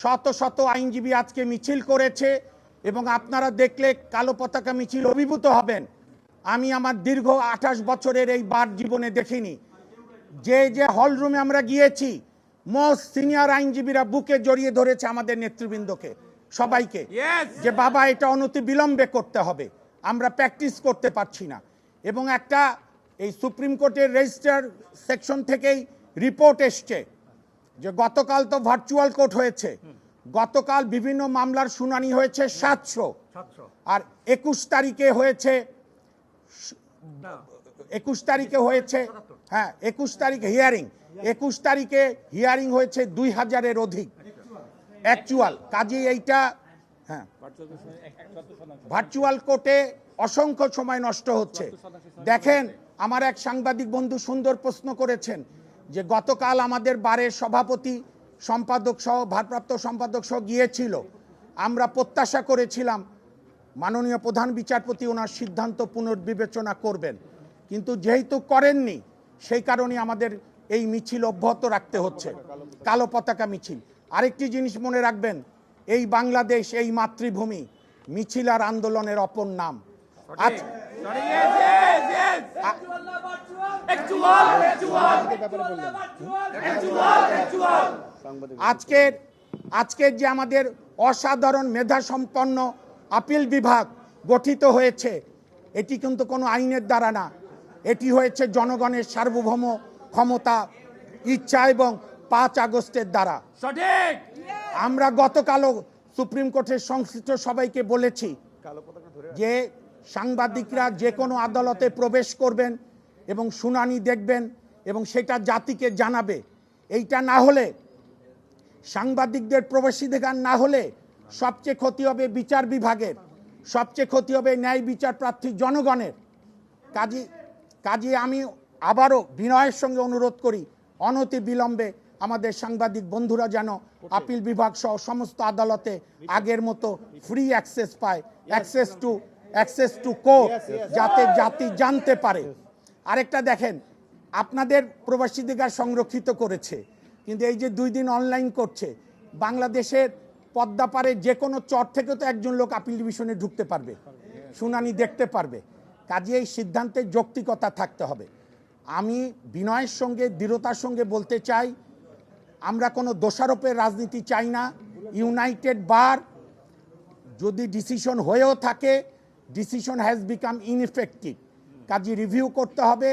শত শত আইনজীবী আজকে মিছিল করেছে এবং আপনারা দেখলে কালো পতাকা মিছিল অভিভূত হবেন। আমি আমার দীর্ঘ 28 বছরের এই বার জীবনে দেখিনি। যে হল রুমে আমরা গিয়েছি, মোস্ট সিনিয়র আইনজীবীরা বুকে জড়িয়ে ধরেছে আমাদের নেতৃবৃন্দকে, সবাইকে, যে বাবা এটা অনতি বিলম্বে করতে হবে, আমরা প্র্যাকটিস করতে পারছি না। এবং একটা এই সুপ্রিম কোর্টের রেজিস্টার সেকশন থেকেই রিপোর্ট এসছে যে গতকাল তো ভার্চুয়াল কোর্ট হয়েছে, গতকাল বিভিন্ন মামলার শুনানি হয়েছে 700, আর 21 তারিখে হয়েছে 21 তারিখে হিয়ারিং, 21 তারিখে হিয়ারিং হয়েছে 2000-এর অধিক অ্যাকচুয়াল। কাজে এইটা ভার্চুয়াল কোর্টে অসংখ্য সময় নষ্ট হচ্ছে। দেখেন, আমার এক সাংবাদিক বন্ধু সুন্দর প্রশ্ন করেছেন যে গতকাল আমাদের বারের সভাপতি, সম্পাদক সহ, ভারপ্রাপ্ত সম্পাদক সহ গিয়েছিল। আমরা প্রত্যাশা করেছিলাম মাননীয় প্রধান বিচারপতি ওনার সিদ্ধান্ত পুনর্বিবেচনা করবেন, কিন্তু যেহেতু করেননি সেই কারণে আমাদের এই মিছিল অব্যাহত রাখতে হচ্ছে, কালো পতাকা মিছিল। আরেকটি জিনিস মনে রাখবেন, এই বাংলাদেশ, এই মাতৃভূমি মিছিল আর আন্দোলনের অপর নাম। আজকের যে আমাদের অসাধারণ মেধা সম্পন্ন আপিল বিভাগ গঠিত হয়েছে, এটি কিন্তু কোনো আইনের দ্বারা না, এটি হয়েছে জনগণের সার্বভৌম ক্ষমতা, ইচ্ছা এবং 5 আগস্টের দ্বারা। আমরা গতকালও সুপ্রিম কোর্টের সংশ্লিষ্ট সবাইকে বলেছি যে সাংবাদিকরা যে কোনো আদালতে প্রবেশ করবেন এবং শুনানি দেখবেন এবং সেটা জাতিকে জানাবে। এইটা না হলে, সাংবাদিকদের প্রবেশাধিকার না হলে সবচেয়ে ক্ষতি হবে বিচার বিভাগের, সবচেয়ে ক্ষতি হবে ন্যায় বিচার প্রার্থী জনগণের। কাজে আমি আবারও বিনয়ের সঙ্গে অনুরোধ করি, অনতি বিলম্বে আমাদের সাংবাদিক বন্ধুরা যেন আপিল বিভাগ সহ সমস্ত আদালতে আগের মতো ফ্রি অ্যাক্সেস পায়, অ্যাক্সেস টু কোর্ট, যাতে জাতি জানতে পারে। আরেকটা দেখেন, আপনাদের প্রবাসীধিকার সংরক্ষিত করেছে, কিন্তু এই যে 2 দিন অনলাইন করছে, বাংলাদেশের পদ্মাপাড়ে যে কোনো চর থেকে তো একজন লোক আপিল ডিভিশনে ঢুকতে পারবে, শুনানি দেখতে পারবে। কাজে এই সিদ্ধান্তের যৌক্তিকতা থাকতে হবে। আমি বিনয়ের সঙ্গে, দৃঢ়তার সঙ্গে বলতে চাই, আমরা কোনো দোষারোপের রাজনীতি চাই না। ইউনাইটেড বার যদি ডিসিশন হয়েও থাকে, ডিসিশন হ্যাজ বিকাম ইনএফেক্টিভ, কাজে রিভিউ করতে হবে।